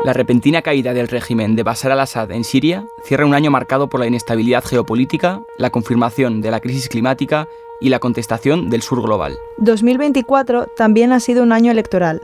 La repentina caída del régimen de Bashar al-Assad en Siria cierra un año marcado por la inestabilidad geopolítica, la confirmación de la crisis climática y la contestación del sur global. 2024 también ha sido un año electoral.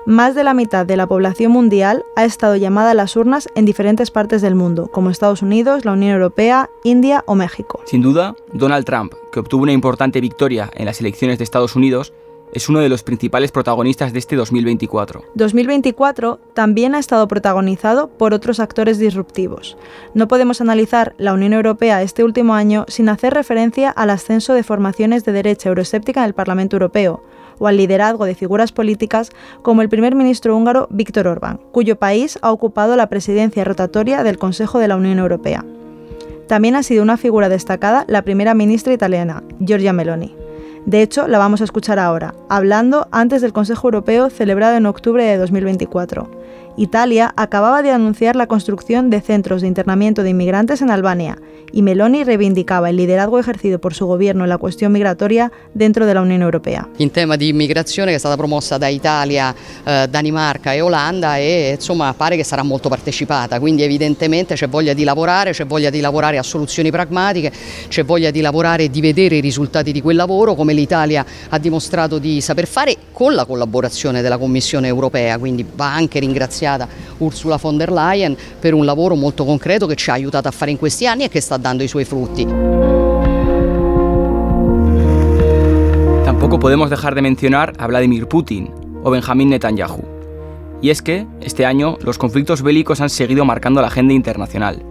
Más de la mitad de la población mundial ha estado llamada a las urnas en diferentes partes del mundo, como Estados Unidos, la Unión Europea, India o México. Sin duda, Donald Trump, que obtuvo una importante victoria en las elecciones de Estados Unidos, es uno de los principales protagonistas de este 2024. 2024 también ha estado protagonizado por otros actores disruptivos. No podemos analizar la Unión Europea este último año sin hacer referencia al ascenso de formaciones de derecha euroescéptica en el Parlamento Europeo, o al liderazgo de figuras políticas como el primer ministro húngaro Viktor Orbán, cuyo país ha ocupado la presidencia rotatoria del Consejo de la Unión Europea. También ha sido una figura destacada la primera ministra italiana, Giorgia Meloni. De hecho, la vamos a escuchar ahora, hablando antes del Consejo Europeo celebrado en octubre de 2024. Italia acababa de anunciar la construcción de centros de internamiento de inmigrantes en Albania y Meloni reivindicava il liderazgo ejercido por su gobierno en la cuestión migratoria dentro de la Unión Europea. In tema di immigrazione che è stata promossa da Italia, Danimarca e Olanda e insomma pare che sarà molto partecipata, quindi evidentemente c'è voglia di lavorare a soluzioni pragmatiche, c'è voglia di lavorare e di vedere i risultati di quel lavoro come l'Italia ha dimostrato di saper fare con la collaborazione della Commissione Europea, quindi va anche ringraziata Ursula von der Leyen per un lavoro molto concreto che ci ha aiutato a fare in questi anni e che sta dando i suoi frutti. Tampoco podemos dejar de mencionar a Vladimir Putin o Benjamin Netanyahu. Y es que, este año, los conflictos bélicos han seguido marcando la agenda internacional.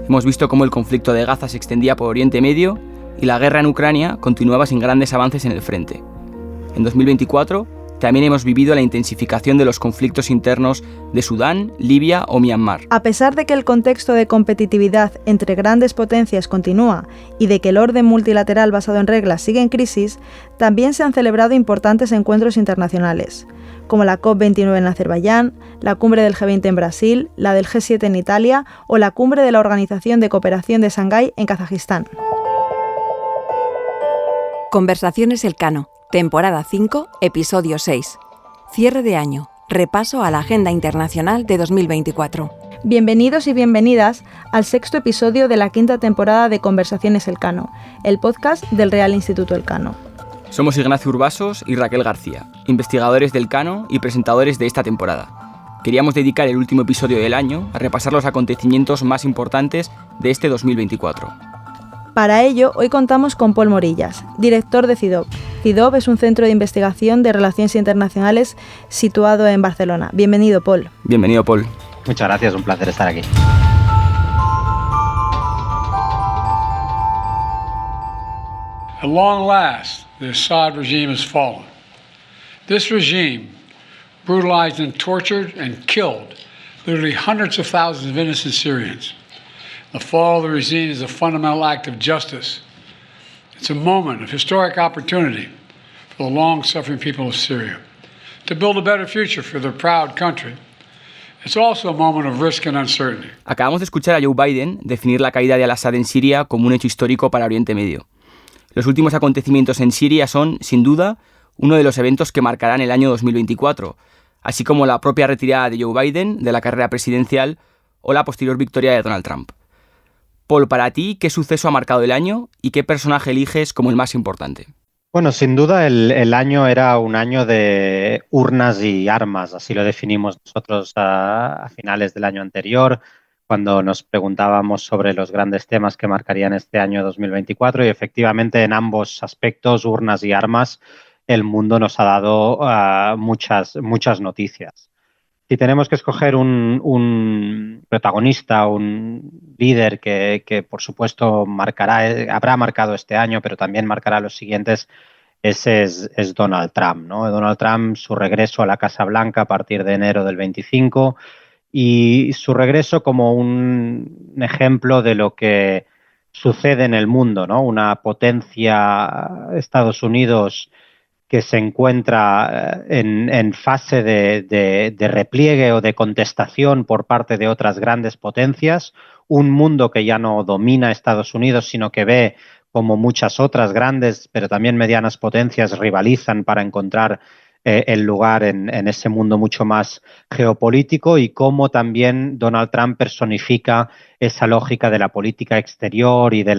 Hemos visto cómo el conflicto de Gaza se extendía por Oriente Medio y la guerra en Ucrania continuaba sin grandes avances en el frente. En 2024, también hemos vivido la intensificación de los conflictos internos de Sudán, Libia o Myanmar. A pesar de que el contexto de competitividad entre grandes potencias continúa y de que el orden multilateral basado en reglas sigue en crisis, también se han celebrado importantes encuentros internacionales, como la COP29 en Azerbaiyán, la cumbre del G20 en Brasil, la del G7 en Italia o la cumbre de la Organización de Cooperación de Shanghái en Kazajistán. Conversaciones Elcano, temporada 5, episodio 6. Cierre de año, repaso a la agenda internacional de 2024. Bienvenidos y bienvenidas al sexto episodio de la quinta temporada de Conversaciones Elcano, el podcast del Real Instituto Elcano. Somos Ignacio Urbasos y Raquel García, investigadores del Elcano y presentadores de esta temporada. Queríamos dedicar el último episodio del año a repasar los acontecimientos más importantes de este 2024. Para ello, hoy contamos con Pol Morillas, director de CIDOB. CIDOB es un centro de investigación de relaciones internacionales situado en Barcelona. Bienvenido, Pol. Bienvenido, Pol. Muchas gracias, un placer estar aquí. At long last, the Assad regime has fallen. This regime brutalized and tortured and killed literally hundreds of thousands of innocent Syrians. The fall of the regime is a fundamental act of justice. It's a moment of historic opportunity for the long-suffering people of Syria to build a better future for their proud country. It's also a moment of risk and uncertainty. Acabamos de escuchar a Joe Biden definir la caída de al-Assad en Siria como un hecho histórico para Oriente Medio. Los últimos acontecimientos en Siria son, sin duda, uno de los eventos que marcarán el año 2024, así como la propia retirada de Joe Biden de la carrera presidencial o la posterior victoria de Donald Trump. Pol, para ti, ¿qué suceso ha marcado el año y qué personaje eliges como el más importante? Bueno, sin duda el año era un año de urnas y armas, así lo definimos nosotros a finales del año anterior, cuando nos preguntábamos sobre los grandes temas que marcarían este año 2024 y efectivamente en ambos aspectos, urnas y armas, el mundo nos ha dado muchas noticias. Si tenemos que escoger un protagonista, un líder que por supuesto habrá marcado este año, pero también marcará los siguientes, ese es Donald Trump, ¿no? Donald Trump, su regreso a la Casa Blanca a partir de enero del 25 y su regreso como un ejemplo de lo que sucede en el mundo, ¿no? Una potencia, Estados Unidos, que se encuentra en fase de repliegue o de contestación por parte de otras grandes potencias, un mundo que ya no domina Estados Unidos, sino que ve como muchas otras grandes, pero también medianas potencias rivalizan para encontrar el lugar en ese mundo mucho más geopolítico y cómo también Donald Trump personifica esa lógica de la política exterior y de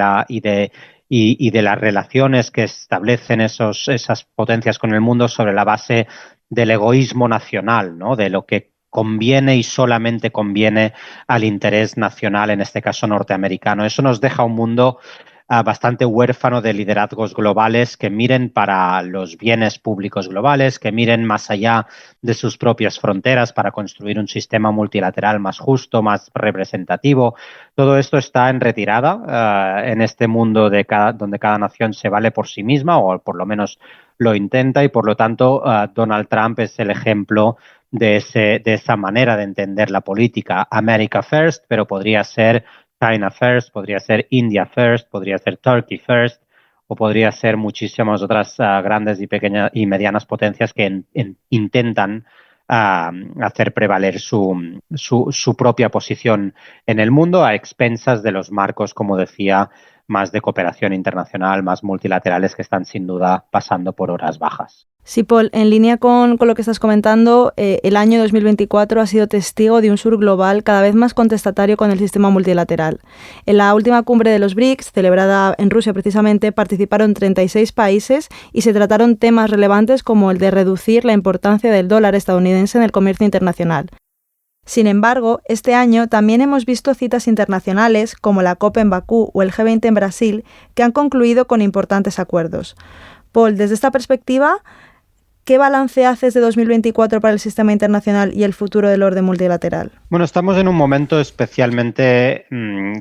las relaciones que establecen esas potencias con el mundo sobre la base del egoísmo nacional, ¿no? De lo que conviene y solamente conviene al interés nacional, en este caso norteamericano. Eso nos deja un mundo bastante huérfano de liderazgos globales que miren para los bienes públicos globales, que miren más allá de sus propias fronteras para construir un sistema multilateral más justo, más representativo. Todo esto está en retirada en este mundo donde cada nación se vale por sí misma, o por lo menos lo intenta, y por lo tanto Donald Trump es el ejemplo de esa manera de entender la política. America First, pero podría ser China First, podría ser India First, podría ser Turkey First, o podría ser muchísimas otras grandes y pequeñas y medianas potencias que intentan hacer prevaler su propia posición en el mundo a expensas de los marcos, como decía, más de cooperación internacional, más multilaterales, que están sin duda pasando por horas bajas. Sí, Paul, en línea con lo que estás comentando, el año 2024 ha sido testigo de un sur global cada vez más contestatario con el sistema multilateral. En la última cumbre de los BRICS, celebrada en Rusia precisamente, participaron 36 países y se trataron temas relevantes como el de reducir la importancia del dólar estadounidense en el comercio internacional. Sin embargo, este año también hemos visto citas internacionales como la COP en Bakú o el G20 en Brasil que han concluido con importantes acuerdos. Paul, desde esta perspectiva, ¿qué balance haces de 2024 para el sistema internacional y el futuro del orden multilateral? Bueno, estamos en un momento especialmente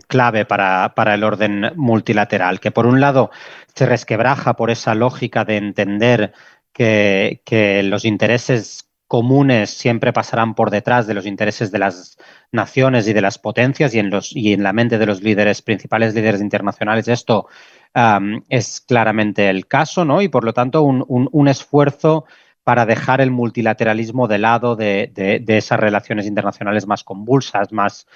clave para el orden multilateral, que por un lado se resquebraja por esa lógica de entender que los intereses comunes siempre pasarán por detrás de los intereses de las naciones y de las potencias, y en la mente de los principales líderes internacionales esto es claramente el caso, ¿no? Y por lo tanto un esfuerzo para dejar el multilateralismo de lado de esas relaciones internacionales más convulsas, más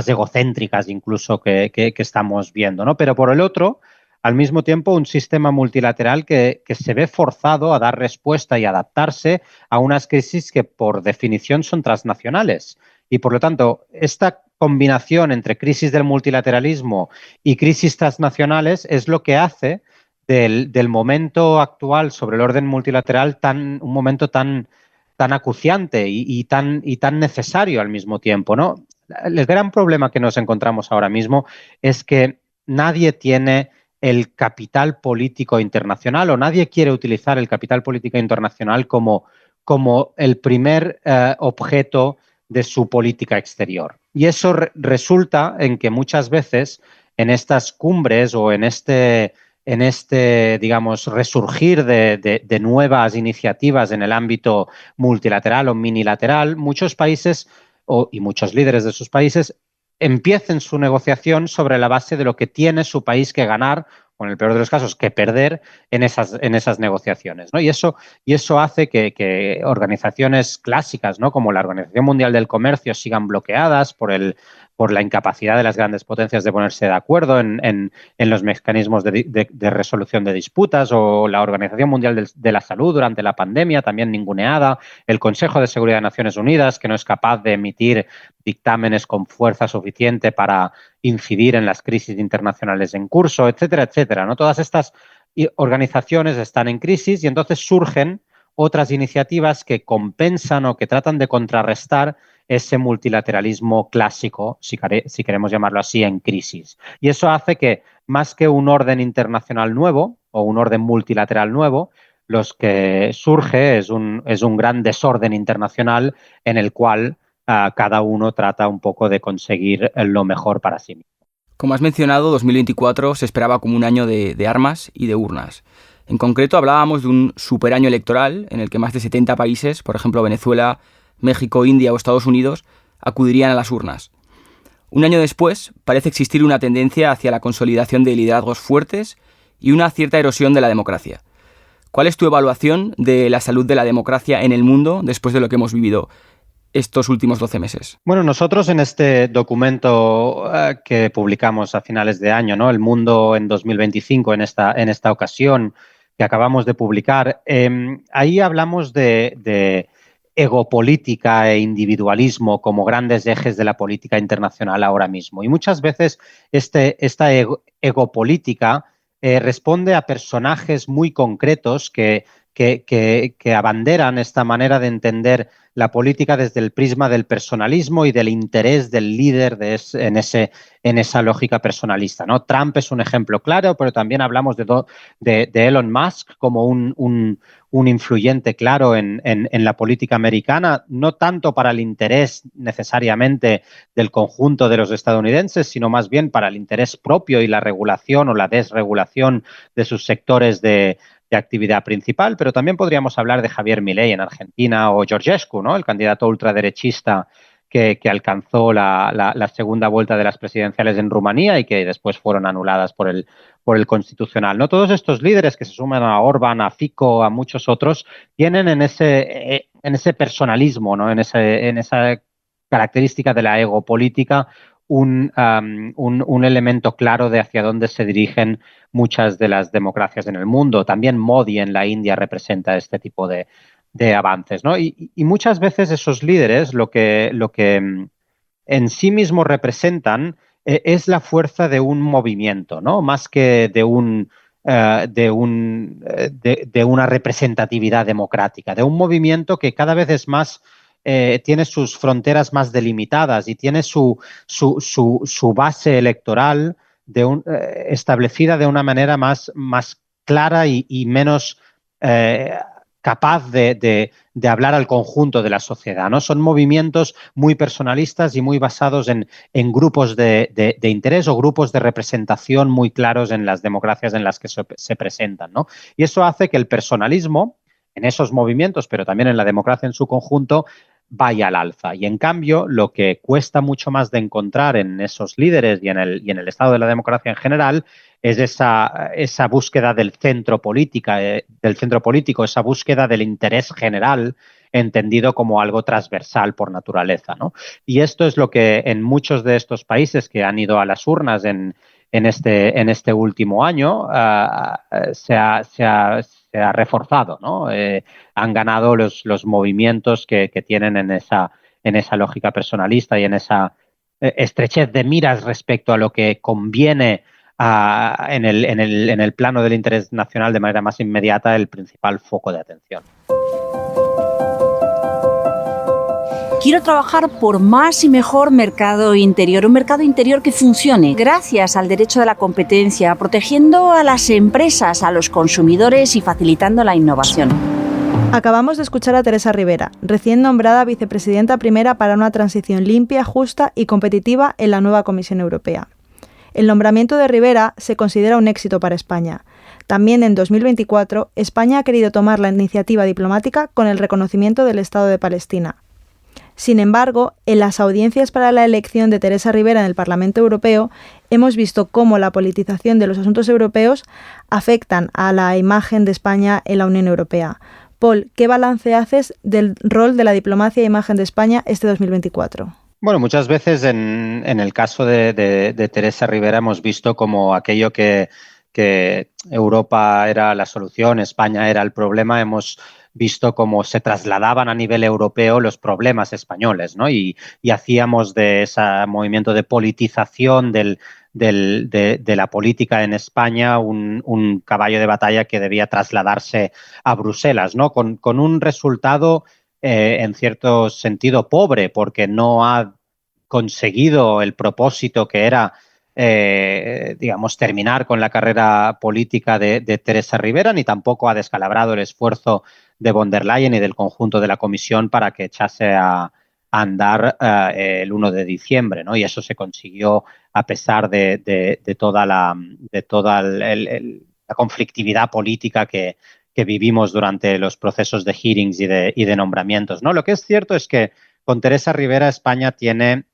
egocéntricas incluso que estamos viendo, ¿no? Pero por el otro, al mismo tiempo, un sistema multilateral que se ve forzado a dar respuesta y adaptarse a unas crisis que por definición son transnacionales. Y por lo tanto, esta combinación entre crisis del multilateralismo y crisis transnacionales es lo que hace del momento actual sobre el orden multilateral un momento tan acuciante y tan necesario al mismo tiempo, ¿no? El gran problema que nos encontramos ahora mismo es que nadie tiene el capital político internacional, o nadie quiere utilizar el capital político internacional como el primer objeto de su política exterior. Y eso resulta en que muchas veces en estas cumbres o en este digamos, resurgir de nuevas iniciativas en el ámbito multilateral o minilateral, muchos países y muchos líderes de sus países empiecen su negociación sobre la base de lo que tiene su país que ganar, o en el peor de los casos, que perder en esas negociaciones, ¿no? Y eso hace que organizaciones clásicas, ¿no?, como la Organización Mundial del Comercio, sigan bloqueadas por la incapacidad de las grandes potencias de ponerse de acuerdo en los mecanismos de resolución de disputas, o la Organización Mundial de la Salud durante la pandemia, también ninguneada, el Consejo de Seguridad de Naciones Unidas, que no es capaz de emitir dictámenes con fuerza suficiente para incidir en las crisis internacionales en curso, etcétera, etcétera, ¿no? Todas estas organizaciones están en crisis y entonces surgen otras iniciativas que compensan o que tratan de contrarrestar ese multilateralismo clásico, si queremos llamarlo así, en crisis. Y eso hace que, más que un orden internacional nuevo o un orden multilateral nuevo, lo que surge es un gran desorden internacional en el cual cada uno trata un poco de conseguir lo mejor para sí mismo. Como has mencionado, 2024 se esperaba como un año de armas y de urnas. En concreto, hablábamos de un superaño electoral en el que más de 70 países, por ejemplo Venezuela, México, India o Estados Unidos, acudirían a las urnas. Un año después, parece existir una tendencia hacia la consolidación de liderazgos fuertes y una cierta erosión de la democracia. ¿Cuál es tu evaluación de la salud de la democracia en el mundo después de lo que hemos vivido estos últimos 12 meses? Bueno, nosotros en este documento que publicamos a finales de año, ¿no?, El Mundo en 2025, en esta ocasión, acabamos de publicar. Ahí hablamos de egopolítica e individualismo como grandes ejes de la política internacional ahora mismo. Y muchas veces esta egopolítica responde a personajes muy concretos que abanderan esta manera de entender la política desde el prisma del personalismo y del interés del líder en esa lógica personalista, ¿no? Trump es un ejemplo claro, pero también hablamos de Elon Musk como un influyente claro en la política americana, no tanto para el interés necesariamente del conjunto de los estadounidenses, sino más bien para el interés propio y la regulación o la desregulación de sus sectores de actividad principal, pero también podríamos hablar de Javier Milei en Argentina o Georgescu, ¿no? El candidato ultraderechista que alcanzó la segunda vuelta de las presidenciales en Rumanía y que después fueron anuladas por el Constitucional, ¿no? Todos estos líderes que se suman a Orbán, a Fico, a muchos otros, tienen en ese personalismo, ¿no? En esa característica de la egopolítica un elemento claro de hacia dónde se dirigen muchas de las democracias en el mundo. También Modi en la India representa este tipo de avances, ¿no? Y muchas veces esos líderes lo que en sí mismos representan es la fuerza de un movimiento, ¿no? Más que de una representatividad democrática, de un movimiento que cada vez es más tiene sus fronteras más delimitadas y tiene su base electoral establecida de una manera más clara y menos capaz de hablar al conjunto de la sociedad, ¿no? Son movimientos muy personalistas y muy basados en grupos de interés o grupos de representación muy claros en las democracias en las que se presentan, ¿no? Y eso hace que el personalismo en esos movimientos, pero también en la democracia en su conjunto, vaya al alza. Y en cambio, lo que cuesta mucho más de encontrar en esos líderes y en el estado de la democracia en general es esa búsqueda del centro político, esa búsqueda del interés general entendido como algo transversal por naturaleza, ¿no? Y esto es lo que en muchos de estos países que han ido a las urnas en este último año se ha reforzado, ¿no? Han ganado los movimientos que tienen en esa lógica personalista y en esa estrechez de miras respecto a lo que conviene en el plano del interés nacional de manera más inmediata, el principal foco de atención. Quiero trabajar por más y mejor mercado interior, un mercado interior que funcione gracias al derecho de la competencia, protegiendo a las empresas, a los consumidores y facilitando la innovación. Acabamos de escuchar a Teresa Ribera, recién nombrada vicepresidenta primera para una transición limpia, justa y competitiva en la nueva Comisión Europea. El nombramiento de Ribera se considera un éxito para España. También en 2024, España ha querido tomar la iniciativa diplomática con el reconocimiento del Estado de Palestina. Sin embargo, en las audiencias para la elección de Teresa Ribera en el Parlamento Europeo, hemos visto cómo la politización de los asuntos europeos afectan a la imagen de España en la Unión Europea. Paul, ¿qué balance haces del rol de la diplomacia e imagen de España este 2024? Bueno, muchas veces en el caso de Teresa Ribera hemos visto como aquello que Europa era la solución, España era el problema, hemos visto cómo se trasladaban a nivel europeo los problemas españoles, ¿no? Y hacíamos de ese movimiento de politización de la política en España un caballo de batalla que debía trasladarse a Bruselas, ¿no? Con un resultado en cierto sentido pobre, porque no ha conseguido el propósito que era terminar con la carrera política de Teresa Ribera, ni tampoco ha descalabrado el esfuerzo de von der Leyen y del conjunto de la Comisión para que echase a andar el 1 de diciembre, ¿no? Y eso se consiguió a pesar de toda la conflictividad política que vivimos durante los procesos de hearings y de nombramientos, ¿no? Lo que es cierto es que con Teresa Ribera España tiene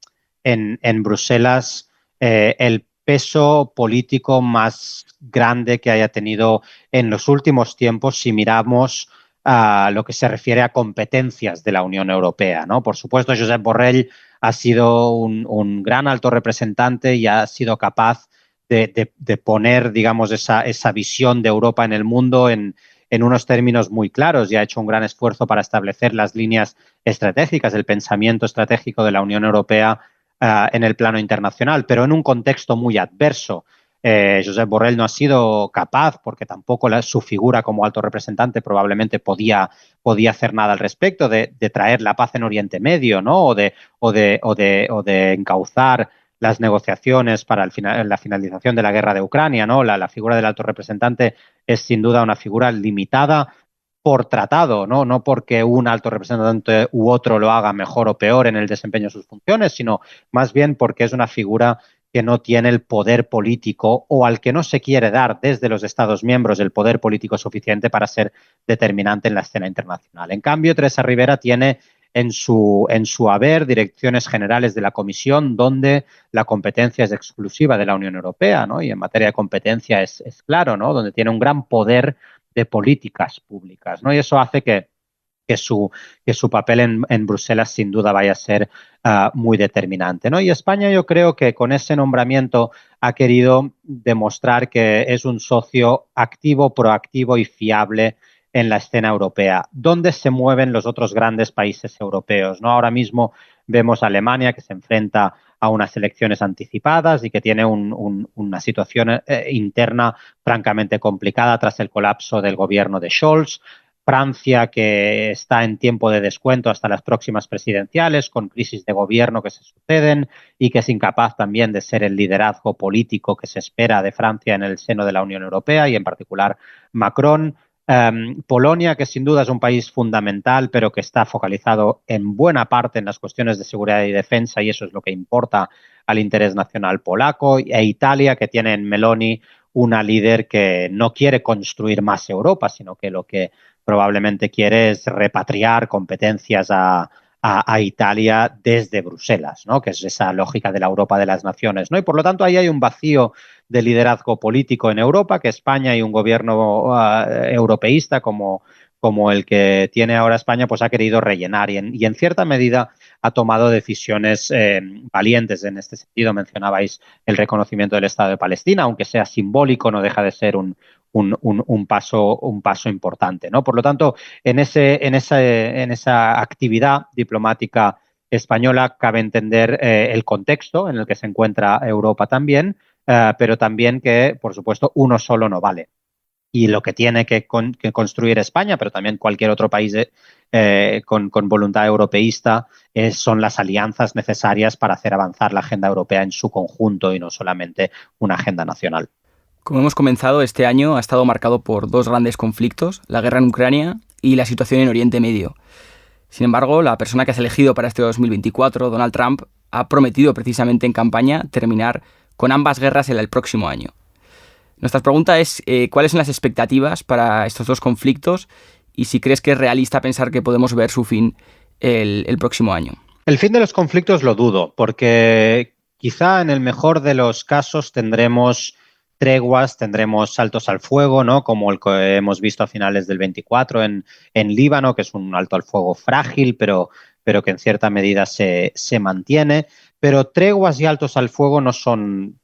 en Bruselas el peso político más grande que haya tenido en los últimos tiempos si miramos a lo que se refiere a competencias de la Unión Europea, ¿no? Por supuesto, Josep Borrell ha sido un gran alto representante y ha sido capaz de poner, digamos, esa visión de Europa en el mundo en unos términos muy claros, y ha hecho un gran esfuerzo para establecer las líneas estratégicas, el pensamiento estratégico de la Unión Europea en el plano internacional, pero en un contexto muy adverso. Josep Borrell no ha sido capaz, porque tampoco su figura como alto representante probablemente podía hacer nada al respecto, de traer la paz en Oriente Medio, ¿no? o de encauzar las negociaciones para la finalización de la guerra de Ucrania, ¿no? La figura del alto representante es sin duda una figura limitada por tratado, ¿no? No porque un alto representante u otro lo haga mejor o peor en el desempeño de sus funciones, sino más bien porque es una figura que no tiene el poder político, o al que no se quiere dar desde los Estados miembros el poder político suficiente para ser determinante en la escena internacional. En cambio, Teresa Rivera tiene en su haber direcciones generales de la Comisión, donde la competencia es exclusiva de la Unión Europea, ¿no? Y en materia de competencia es claro, ¿no? Donde tiene un gran poder de políticas públicas, ¿no? Y eso hace que su papel en Bruselas sin duda vaya a ser muy determinante, ¿no? Y España, yo creo que con ese nombramiento ha querido demostrar que es un socio activo, proactivo y fiable en la escena europea, donde se mueven los otros grandes países europeos, ¿no? Ahora mismo vemos a Alemania, que se enfrenta a unas elecciones anticipadas y que tiene una situación interna francamente complicada tras el colapso del gobierno de Scholz. Francia, que está en tiempo de descuento hasta las próximas presidenciales, con crisis de gobierno que se suceden y que es incapaz también de ser el liderazgo político que se espera de Francia en el seno de la Unión Europea, y en particular Macron. Polonia, que sin duda es un país fundamental, pero que está focalizado en buena parte en las cuestiones de seguridad y defensa, y eso es lo que importa al interés nacional polaco. E Italia, que tiene en Meloni una líder que no quiere construir más Europa, sino que lo que probablemente quiere es repatriar competencias a Italia desde Bruselas, ¿no? Que es esa lógica de la Europa de las naciones, ¿no? Y por lo tanto ahí hay un vacío de liderazgo político en Europa, que España y un gobierno europeísta como el que tiene ahora España, pues ha querido rellenar, y en cierta medida ha tomado decisiones valientes en este sentido. Mencionabais el reconocimiento del Estado de Palestina, aunque sea simbólico, no deja de ser un paso importante, ¿no? Por lo tanto, en esa actividad diplomática española cabe entender el contexto en el que se encuentra Europa también, pero también que, por supuesto, uno solo no vale. Y lo que tiene que construir España, pero también cualquier otro país con voluntad europeísta, son las alianzas necesarias para hacer avanzar la agenda europea en su conjunto y no solamente una agenda nacional. Como hemos comenzado, este año ha estado marcado por dos grandes conflictos, la guerra en Ucrania y la situación en Oriente Medio. Sin embargo, la persona que has elegido para este 2024, Donald Trump, ha prometido precisamente en campaña terminar con ambas guerras el próximo año. Nuestra pregunta es ¿cuáles son las expectativas para estos dos conflictos y si crees que es realista pensar que podemos ver su fin el próximo año? El fin de los conflictos lo dudo, porque quizá en el mejor de los casos tendremos treguas, tendremos saltos al fuego, ¿no? Como el que hemos visto a finales del 24 en Líbano, que es un alto al fuego frágil, pero que en cierta medida se mantiene. Pero treguas y altos al fuego no son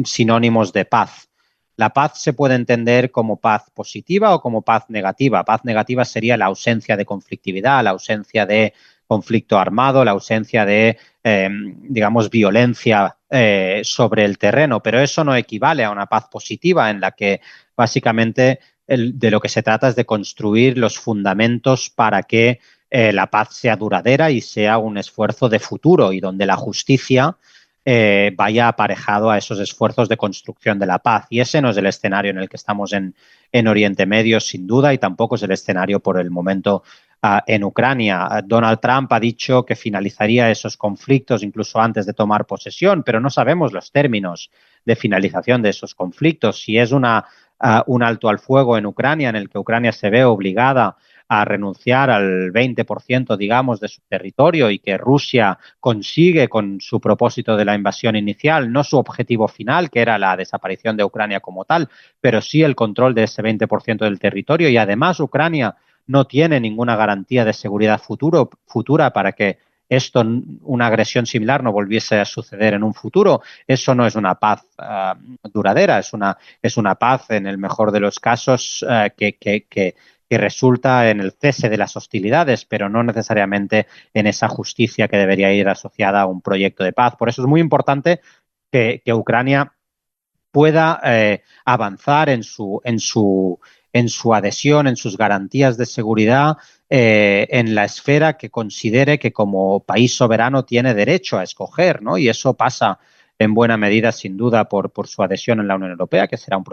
sinónimos de paz. La paz se puede entender como paz positiva o como paz negativa. Paz negativa sería la ausencia de conflictividad, la ausencia de conflicto armado, la ausencia de, digamos, violencia sobre el terreno, pero eso no equivale a una paz positiva en la que básicamente de lo que se trata es de construir los fundamentos para que la paz sea duradera y sea un esfuerzo de futuro, y donde la justicia vaya aparejado a esos esfuerzos de construcción de la paz. Y ese no es el escenario en el que estamos en Oriente Medio, sin duda, y tampoco es el escenario por el momento en Ucrania. Donald Trump ha dicho que finalizaría esos conflictos incluso antes de tomar posesión, pero no sabemos los términos de finalización de esos conflictos. Si es un alto al fuego en Ucrania, en el que Ucrania se ve obligada a renunciar al 20%, digamos, de su territorio, y que Rusia consigue con su propósito de la invasión inicial, no su objetivo final, que era la desaparición de Ucrania como tal, pero sí el control de ese 20% del territorio, y además Ucrania no tiene ninguna garantía de seguridad futura para que esto, una agresión similar, no volviese a suceder en un futuro. Eso no es una paz duradera, es una paz, en el mejor de los casos, que resulta en el cese de las hostilidades, pero no necesariamente en esa justicia que debería ir asociada a un proyecto de paz. Por eso es muy importante que Ucrania pueda avanzar en su adhesión, en sus garantías de seguridad, en la esfera que considere que como país soberano tiene derecho a escoger, ¿no? Y eso pasa en buena medida, sin duda, por su adhesión en la Unión Europea, que será un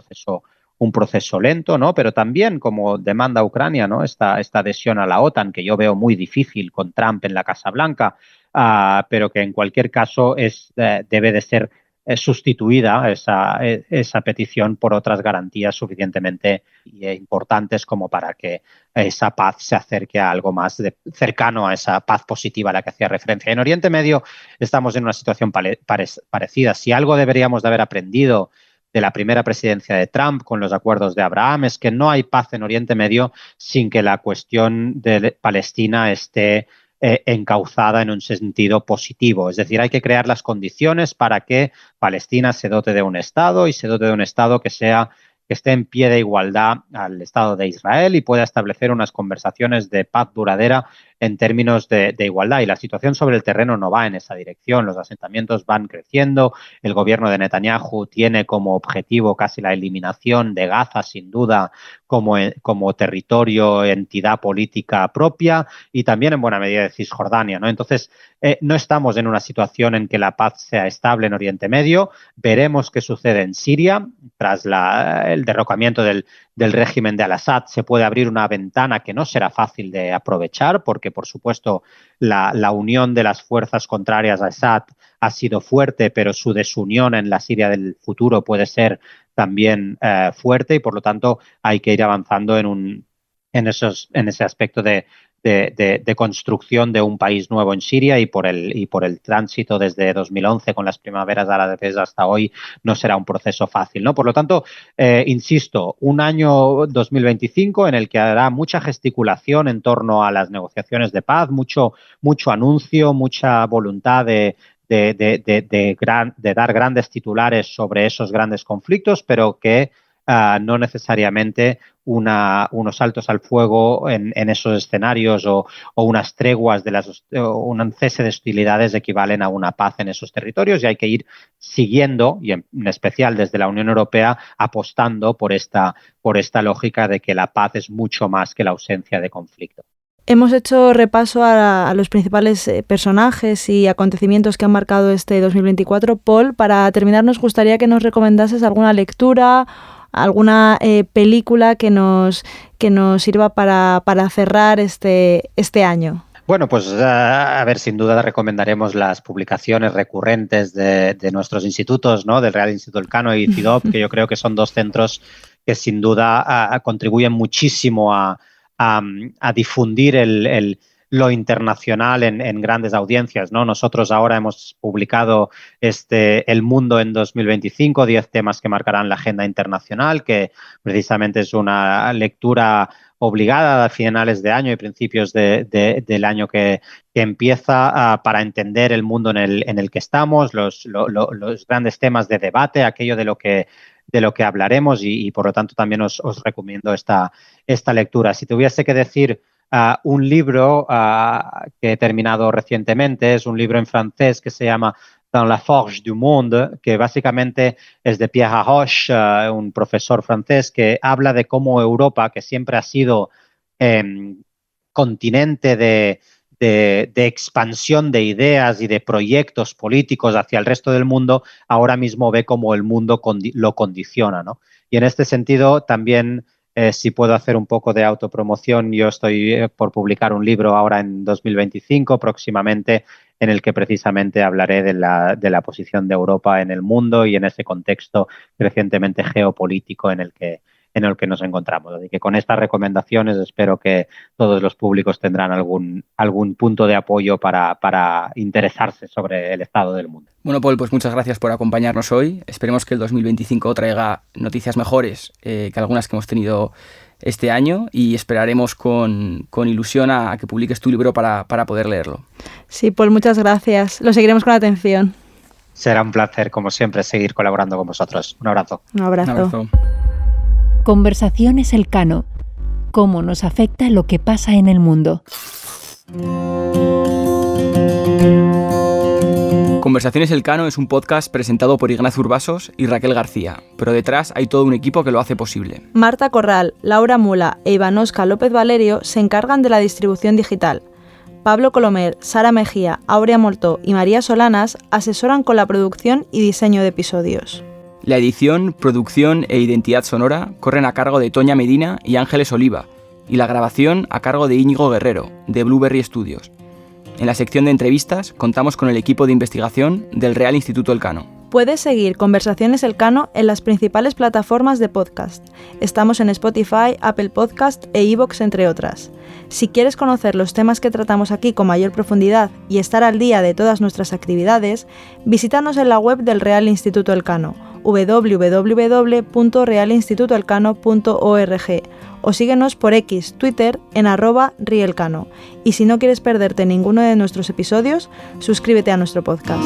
proceso lento, ¿no? Pero también, como demanda Ucrania, ¿no? Esta adhesión a la OTAN, que yo veo muy difícil con Trump en la Casa Blanca, pero que en cualquier caso debe de ser sustituida esa petición por otras garantías suficientemente importantes como para que esa paz se acerque a algo más cercano a esa paz positiva a la que hacía referencia. En Oriente Medio estamos en una situación parecida. Si algo deberíamos de haber aprendido de la primera presidencia de Trump con los acuerdos de Abraham es que no hay paz en Oriente Medio sin que la cuestión de Palestina esté encauzada en un sentido positivo. Es decir, hay que crear las condiciones para que Palestina se dote de un Estado y se dote de un Estado que esté en pie de igualdad al Estado de Israel y pueda establecer unas conversaciones de paz duradera en términos de igualdad. Y la situación sobre el terreno no va en esa dirección. Los asentamientos van creciendo. El gobierno de Netanyahu tiene como objetivo casi la eliminación de Gaza, sin duda, como territorio, entidad política propia, y también en buena medida de Cisjordania, ¿no? Entonces, no estamos en una situación en que la paz sea estable en Oriente Medio. Veremos qué sucede en Siria. Tras el derrocamiento del régimen de al-Assad se puede abrir una ventana que no será fácil de aprovechar porque, por supuesto, la unión de las fuerzas contrarias a Assad ha sido fuerte, pero su desunión en la Siria del futuro puede ser también fuerte y, por lo tanto, hay que ir avanzando en ese aspecto de construcción de un país nuevo en Siria y por el tránsito desde 2011 con las primaveras árabes hasta hoy no será un proceso fácil, ¿no? Por lo tanto, insisto, un año 2025 en el que habrá mucha gesticulación en torno a las negociaciones de paz, mucho anuncio, mucha voluntad de dar grandes titulares sobre esos grandes conflictos, pero que no necesariamente unos saltos al fuego en esos escenarios o unas treguas o un cese de hostilidades equivalen a una paz en esos territorios, y hay que ir siguiendo, y en especial desde la Unión Europea, apostando por esta lógica de que la paz es mucho más que la ausencia de conflicto. Hemos hecho repaso a los principales personajes y acontecimientos que han marcado este 2024. Paul, para terminar, nos gustaría que nos recomendases alguna lectura, alguna película que nos sirva para cerrar este año. Bueno, pues a ver, sin duda recomendaremos las publicaciones recurrentes de nuestros institutos, ¿no? Del Real Instituto Elcano y CIDOB, que yo creo que son dos centros que sin duda contribuyen muchísimo a difundir lo internacional en grandes audiencias, ¿no? Nosotros ahora hemos publicado El Mundo en 2025, 10 temas que marcarán la agenda internacional, que precisamente es una lectura obligada a finales de año y principios del año que empieza para entender el mundo en el que estamos, los grandes temas de debate, aquello de lo que hablaremos y por lo tanto también os recomiendo esta lectura. Si tuviese que decir un libro que he terminado recientemente, es un libro en francés que se llama Dans la forge du monde, que básicamente es de Pierre Haroche, un profesor francés que habla de cómo Europa, que siempre ha sido continente de expansión de ideas y de proyectos políticos hacia el resto del mundo, ahora mismo ve cómo el mundo lo condiciona, ¿no? Y en este sentido también, si puedo hacer un poco de autopromoción, yo estoy por publicar un libro ahora en 2025 próximamente, en el que precisamente hablaré de la posición de Europa en el mundo y en ese contexto crecientemente geopolítico en el que nos encontramos. Así que con estas recomendaciones espero que todos los públicos tendrán algún punto de apoyo para interesarse sobre el estado del mundo. Bueno, Paul, pues muchas gracias por acompañarnos hoy. Esperemos que el 2025 traiga noticias mejores que algunas que hemos tenido este año y esperaremos con ilusión a que publiques tu libro para poder leerlo. Sí, pues muchas gracias. Lo seguiremos con atención. Será un placer, como siempre, seguir colaborando con vosotros. Un abrazo. Un abrazo. Un abrazo. Conversaciones Elcano. ¿Cómo nos afecta lo que pasa en el mundo? Conversaciones Elcano es un podcast presentado por Ignacio Urbasos y Raquel García, pero detrás hay todo un equipo que lo hace posible. Marta Corral, Laura Mula e Ivanoska López Valerio se encargan de la distribución digital. Pablo Colomer, Sara Mejía, Aurea Moltó y María Solanas asesoran con la producción y diseño de episodios. La edición, producción e identidad sonora corren a cargo de Toña Medina y Ángeles Oliva, y la grabación a cargo de Íñigo Guerrero, de Blueberry Studios. En la sección de entrevistas contamos con el equipo de investigación del Real Instituto Elcano. Puedes seguir Conversaciones Elcano en las principales plataformas de podcast. Estamos en Spotify, Apple Podcast e iVoox, entre otras. Si quieres conocer los temas que tratamos aquí con mayor profundidad y estar al día de todas nuestras actividades, visítanos en la web del Real Instituto Elcano, www.realinstitutoelcano.org, o síguenos por X, Twitter, en @rielcano. Y si no quieres perderte ninguno de nuestros episodios, suscríbete a nuestro podcast.